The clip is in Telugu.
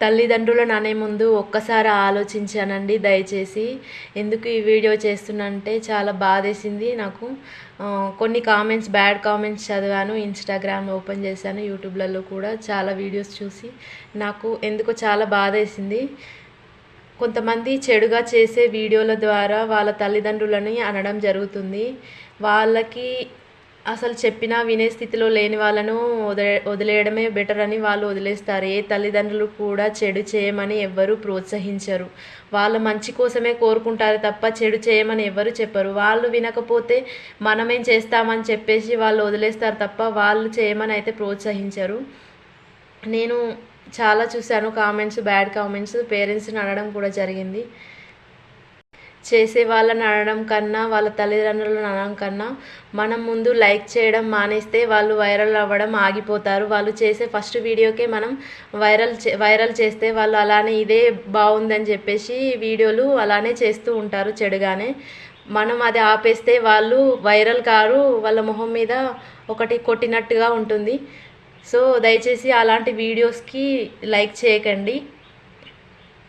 తల్లిదండ్రులను అనే ముందు ఒక్కసారి ఆలోచించానండి దయచేసి. ఎందుకు ఈ వీడియో చేస్తున్నంటే చాలా బాధేసింది నాకు. కొన్ని కామెంట్స్, బ్యాడ్ కామెంట్స్ చదివాను. ఇన్స్టాగ్రామ్ ఓపెన్ చేశాను, యూట్యూబ్లలో కూడా చాలా వీడియోస్ చూసి నాకు ఎందుకో చాలా బాధేసింది. కొంతమంది చెడుగా చేసే వీడియోల ద్వారా వాళ్ళ తల్లిదండ్రులని అనడం జరుగుతుంది. వాళ్ళకి అసలు చెప్పినా వినే స్థితిలో లేని వాళ్ళను వదిలేయడమే బెటర్ అని వాళ్ళు వదిలేస్తారు. ఏ తల్లిదండ్రులు కూడా చెడు చేయమని ఎవ్వరూ ప్రోత్సహించరు. వాళ్ళ మంచి కోసమే కోరుకుంటారు తప్ప చెడు చేయమని ఎవ్వరు చెప్పరు. వాళ్ళు వినకపోతే మనమేం చేస్తామని చెప్పేసి వాళ్ళు వదిలేస్తారు తప్ప వాళ్ళు చేయమని అయితే ప్రోత్సహించరు. నేను చాలా చూశాను కామెంట్స్, బ్యాడ్ కామెంట్స్. పేరెంట్స్ని అనడం కూడా జరిగింది. చేసే వాళ్ళని అనడం కన్నా, వాళ్ళ తల్లిదండ్రులను అనడం కన్నా మనం ముందు లైక్ చేయడం మానేస్తే వాళ్ళు వైరల్ అవ్వడం ఆగిపోతారు. వాళ్ళు చేసే ఫస్ట్ వీడియోకే మనం వైరల్ చేస్తే వాళ్ళు అలానే ఇదే బాగుందని చెప్పేసి వీడియోలు అలానే చేస్తూ ఉంటారు చెడుగానే. మనం అది ఆపేస్తే వాళ్ళు వైరల్ కారు, వాళ్ళ మొహం మీద ఒకటి కొట్టినట్టుగా ఉంటుంది. సో దయచేసి అలాంటి వీడియోస్కి లైక్ చేయకండి.